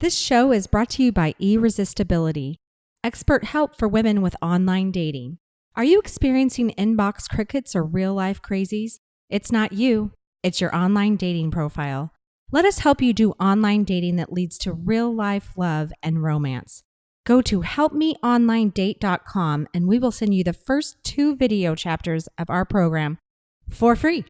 This show is brought to you by Irresistibility, expert help for women with online dating. Are you experiencing inbox crickets or real-life crazies? It's not you, it's your online dating profile. Let us help you do online dating that leads to real-life love and romance. Go to helpmeonlinedate.com and we will send you the first 2 video chapters of our program for free.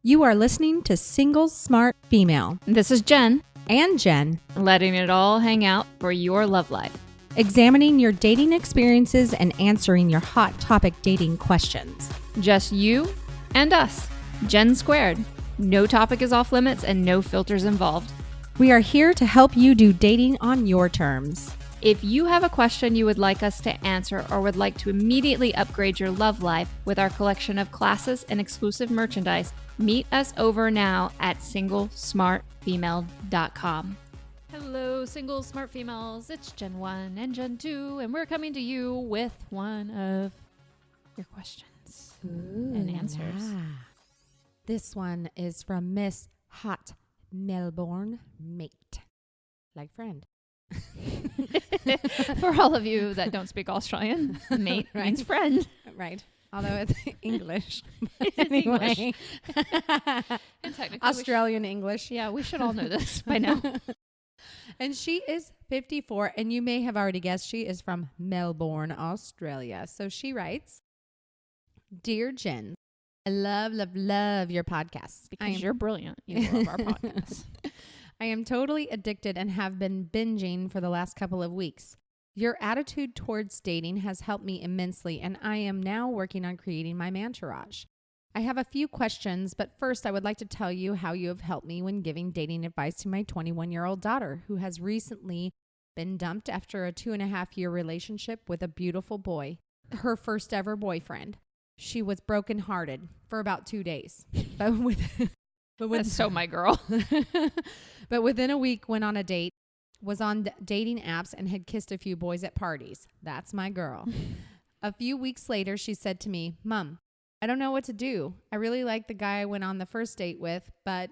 You are listening to Single Smart Female. This is Jen, And Jen, letting it all hang out for your love life. examining your dating experiences and answering your hot topic dating questions. Just you and us, Jen squared. No topic is off limits and no filters involved. We are here to help you do dating on your terms. If you have a question you would like us to answer or would like to immediately upgrade your love life with our collection of classes and exclusive merchandise, meet us over now at singlesmartfemale.com. Hello, single smart females. It's Gen 1 and Gen 2, and we're coming to you with one of your questions and answers. This one is from Miss Hot Melbourne Mate. Like friend. For all of you that don't speak Australian, mate Right. means friend. Right. Although it's English. It is Anyway. And technically, Australian English. we should all know this by now. And she is 54, and you may have already guessed she is from Melbourne, Australia. So she writes, Dear Jen, I love your podcasts. Because you're brilliant. You love our podcast. I am totally addicted and have been binging for the last couple of weeks. Your attitude towards dating has helped me immensely, and I am now working on creating my mantourage. I have a few questions, but first I would like to tell you how you have helped me when giving dating advice to my 21-year-old daughter, who has recently been dumped after a 2.5-year relationship with a beautiful boy, her first ever boyfriend. She was brokenhearted for about 2 days. That's so my girl. But within a week went on a date, was on dating apps, and had kissed a few boys at parties. That's my girl. A few weeks later, she said to me, Mom, I don't know what to do. I really like the guy I went on the first date with, but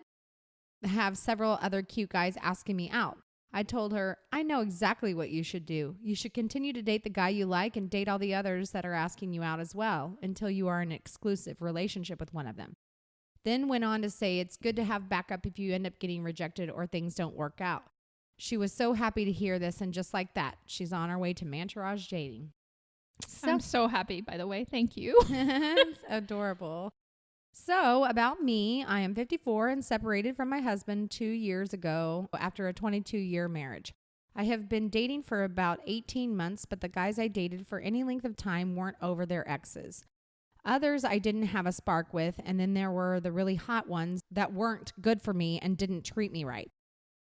have several other cute guys asking me out. I told her, I know exactly what you should do. You should continue to date the guy you like and date all the others that are asking you out as well until you are in an exclusive relationship with one of them. Then went on to say it's good to have backup if you end up getting rejected or things don't work out. She was so happy to hear this, and just like that, she's on her way to Mantourage dating. I'm so happy, by the way. Thank you. It's adorable. So about me, I am 54 and separated from my husband 2 years ago after a 22-year marriage. I have been dating for about 18 months, but the guys I dated for any length of time weren't over their exes. Others I didn't have a spark with, and then there were the really hot ones that weren't good for me and didn't treat me right.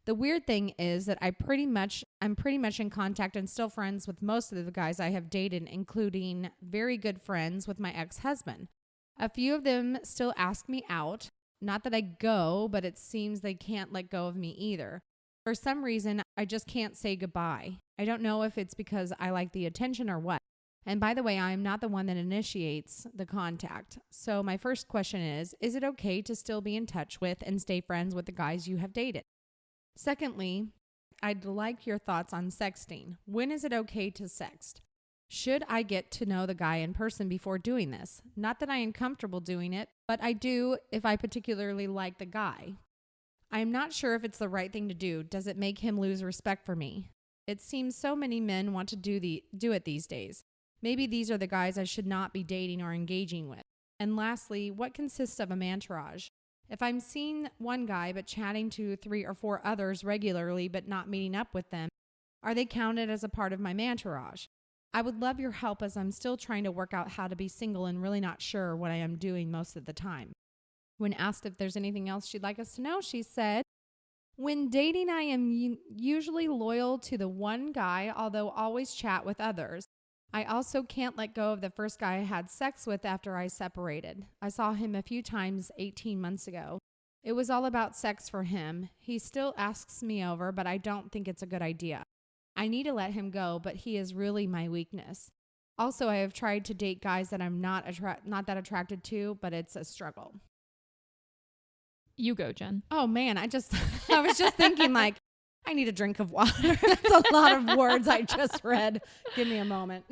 The weird thing is that I'm pretty much in contact and still friends with most of the guys I have dated, including very good friends with my ex-husband. A few of them still ask me out. Not that I go, but it seems they can't let go of me either. For some reason, I just can't say goodbye. I don't know if it's because I like the attention or what. And by the way, I am not the one that initiates the contact. So my first question is it okay to still be in touch with and stay friends with the guys you have dated? Secondly, I'd like your thoughts on sexting. When is it okay to sext? Should I get to know the guy in person before doing this? Not that I am comfortable doing it, but I do if I particularly like the guy. I am not sure if it's the right thing to do. Does it make him lose respect for me? It seems so many men want to do it these days. Maybe these are the guys I should not be dating or engaging with. And lastly, what consists of a mantourage? If I'm seeing one guy but chatting to 3 or 4 others regularly but not meeting up with them, are they counted as a part of my mantourage? I would love your help as I'm still trying to work out how to be single and really not sure what I am doing most of the time. When asked if there's anything else she'd like us to know, she said, when dating, I am usually loyal to the one guy, although always chat with others. I also can't let go of the first guy I had sex with after I separated. I saw him a few times 18 months ago. It was all about sex for him. He still asks me over, but I don't think it's a good idea. I need to let him go, but he is really my weakness. Also, I have tried to date guys that I'm not that attracted to, but it's a struggle. You go, Jen. Oh man, I was just thinking like, I need a drink of water. That's a lot of words I just read. Give me a moment.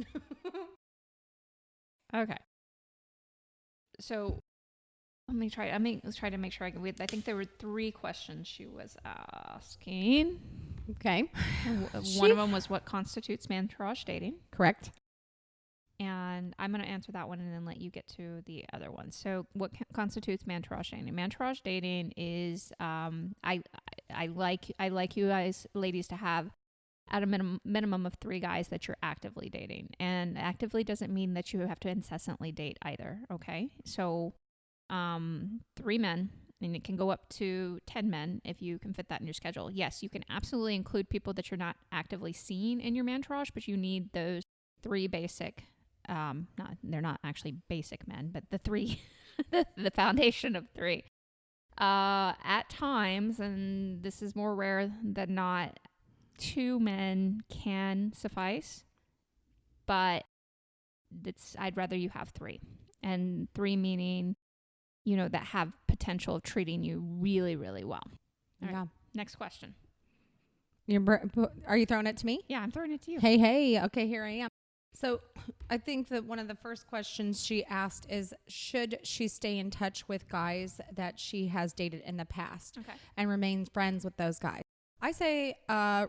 Okay. So let's try to make sure I think there were 3 questions she was asking. Okay. One of them was what constitutes mantourage dating. Correct. And I'm going to answer that one and then let you get to the other one. So what constitutes mantourage dating? Mantourage dating is, I like you guys, ladies, to have at a minimum of 3 guys that you're actively dating. And actively doesn't mean that you have to incessantly date either. Okay. So, 3 men, and it can go up to 10 men if you can fit that in your schedule. Yes, you can absolutely include people that you're not actively seeing in your mantourage, but you need those 3 basic, they're not actually basic men, but the 3, the foundation of 3. At times, and this is more rare than not, 2 men can suffice, but I'd rather you have 3. And 3 meaning, that have potential of treating you really, really well. All right, next question. Are you throwing it to me? Yeah, I'm throwing it to you. Hey. Okay, here I am. So I think that one of the first questions she asked is, should she stay in touch with guys that she has dated in the past and remain friends with those guys? I say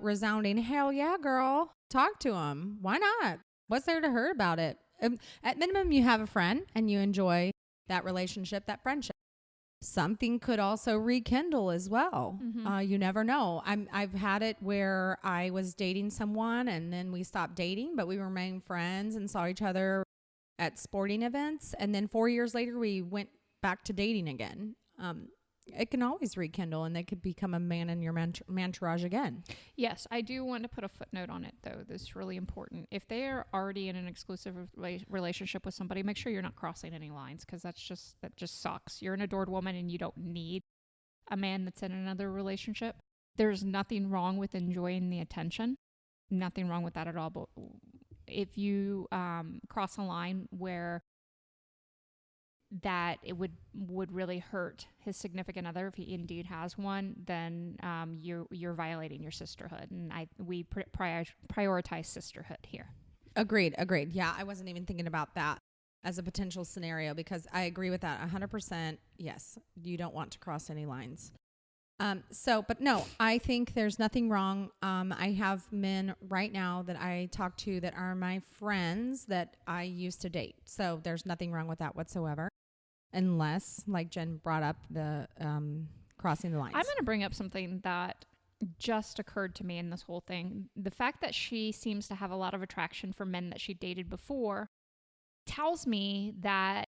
resounding, hell yeah, girl. Talk to them. Why not? What's there to hurt about it? At minimum, you have a friend and you enjoy that relationship, that friendship. Something could also rekindle as well. Mm-hmm. You never know. I've had it where I was dating someone and then we stopped dating, but we remained friends and saw each other at sporting events. And then 4 years later, we went back to dating again. It can always rekindle and they could become a man in your mantourage again. Yes, I do want to put a footnote on it, though. This is really important. If they are already in an exclusive relationship with somebody, make sure you're not crossing any lines, because that just sucks. You're an adored woman and you don't need a man that's in another relationship. There's nothing wrong with enjoying the attention. Nothing wrong with that at all. But if you cross a line where that it would really hurt his significant other, if he indeed has one, then you're violating your sisterhood, and we prioritize sisterhood here. Agreed. Yeah, I wasn't even thinking about that as a potential scenario, because I agree with that 100%. Yes, you don't want to cross any lines. But no, I think there's nothing wrong. I have men right now that I talk to that are my friends that I used to date. So there's nothing wrong with that whatsoever. Unless, like Jen brought up, the crossing the lines. I'm going to bring up something that just occurred to me in this whole thing. The fact that she seems to have a lot of attraction for men that she dated before tells me that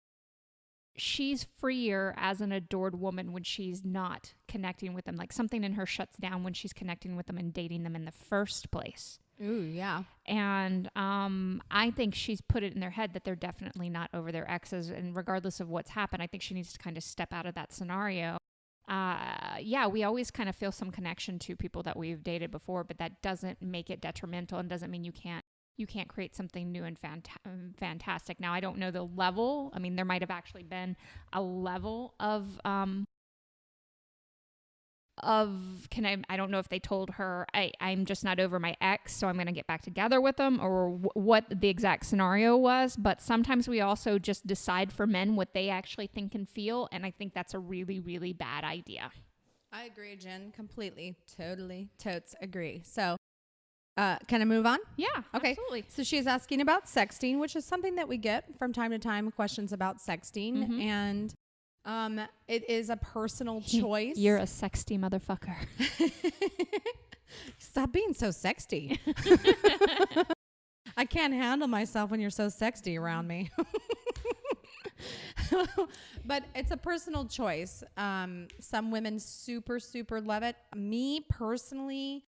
she's freer as an adored woman when she's not connecting with them. Like, something in her shuts down when she's connecting with them and dating them in the first place. Ooh, yeah. And I think she's put it in their head that they're definitely not over their exes. And regardless of what's happened, I think she needs to kind of step out of that scenario. Yeah, we always kind of feel some connection to people that we've dated before, but that doesn't make it detrimental and doesn't mean you can't create something new and fantastic. Now, I don't know the level. I mean, there might have actually been a level of I don't know if they told her, I'm just not over my ex, so I'm going to get back together with them, or what the exact scenario was. But sometimes we also just decide for men what they actually think and feel, and I think that's a really, really bad idea. I agree, Jen, completely. Totally. Totes agree. So can I move on? Yeah, okay. Absolutely. So she is asking about sexting, which is something that we get from time to time, questions about sexting. Mm-hmm. And it is a personal choice. You're a sexty motherfucker. Stop being so sexty. I can't handle myself when you're so sexty around me. But it's a personal choice. Some women super, super love it. Me personally,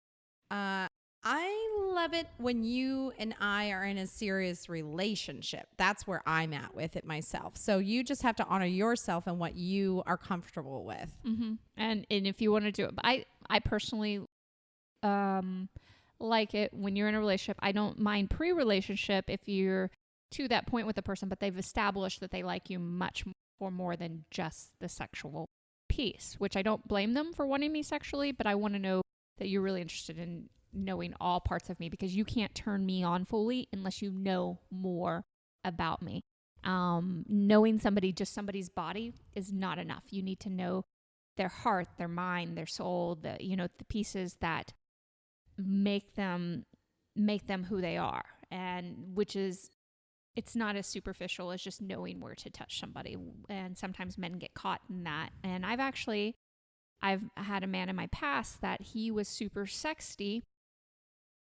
I love it when you and I are in a serious relationship. That's where I'm at with it myself. So you just have to honor yourself and what you are comfortable with. Mm-hmm. And if you want to do it, but I personally like it when you're in a relationship. I don't mind pre-relationship if you're to that point with a person, but they've established that they like you much more than just the sexual piece, which I don't blame them for wanting me sexually, but I want to know that you're really interested in knowing all parts of me, because you can't turn me on fully unless you know more about me. Knowing just somebody's body is not enough. You need to know their heart, their mind, their soul, the pieces that make them who they are, and it's not as superficial as just knowing where to touch somebody. And sometimes men get caught in that. And I've had a man in my past that he was super sexy.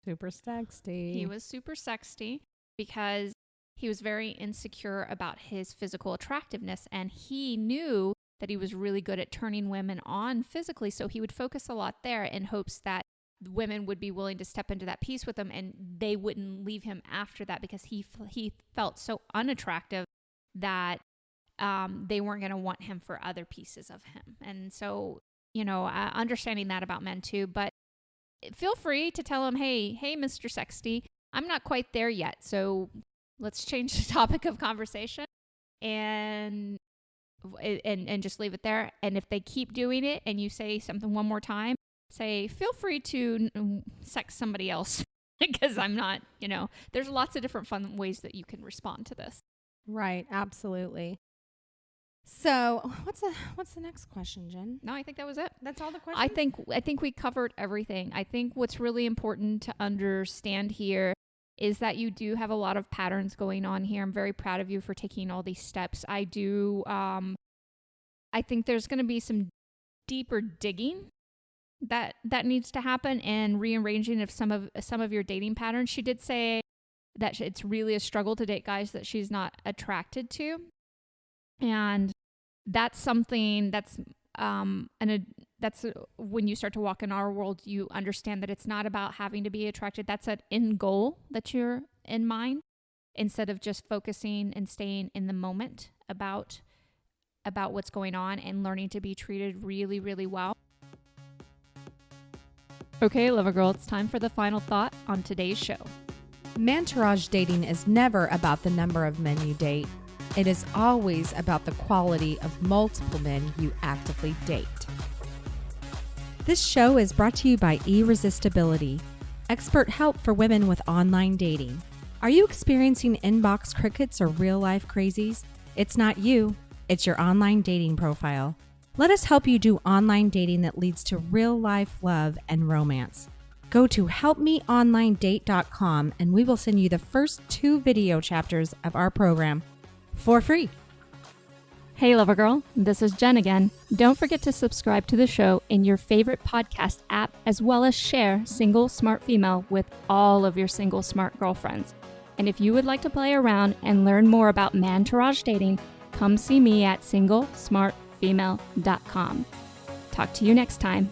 Super sexy. He was super sexy because he was very insecure about his physical attractiveness, and he knew that he was really good at turning women on physically. So he would focus a lot there in hopes that women would be willing to step into that piece with him, and they wouldn't leave him after that, because he felt so unattractive that they weren't going to want him for other pieces of him. And so, understanding that about men too, but feel free to tell him, hey, Mr. Sexty, I'm not quite there yet. So let's change the topic of conversation and just leave it there. And if they keep doing it and you say something one more time, say, feel free to sex somebody else, because I'm not, there's lots of different fun ways that you can respond to this. Right. Absolutely. So what's the next question, Jen? No, I think that was it. That's all the questions? I think we covered everything. I think what's really important to understand here is that you do have a lot of patterns going on here. I'm very proud of you for taking all these steps. I think there's going to be some deeper digging that needs to happen, and rearranging of some of your dating patterns. She did say that it's really a struggle to date guys that she's not attracted to. And that's something that's when you start to walk in our world, you understand that it's not about having to be attracted. That's an end goal that you're in mind, instead of just focusing and staying in the moment about what's going on and learning to be treated really, really well. Okay, Lover Girl, it's time for the final thought on today's show. Mantourage dating is never about the number of men you date. It is always about the quality of multiple men you actively date. This show is brought to you by Irresistibility, expert help for women with online dating. Are you experiencing inbox crickets or real-life crazies? It's not you, it's your online dating profile. Let us help you do online dating that leads to real-life love and romance. Go to helpmeonlinedate.com and we will send you the first 2 video chapters of our program for free. Hey, Lover Girl, this is Jen again. Don't forget to subscribe to the show in your favorite podcast app, as well as share Single Smart Female with all of your single smart girlfriends. And if you would like to play around and learn more about Mantourage dating, come see me at singlesmartfemale.com. Talk to you next time.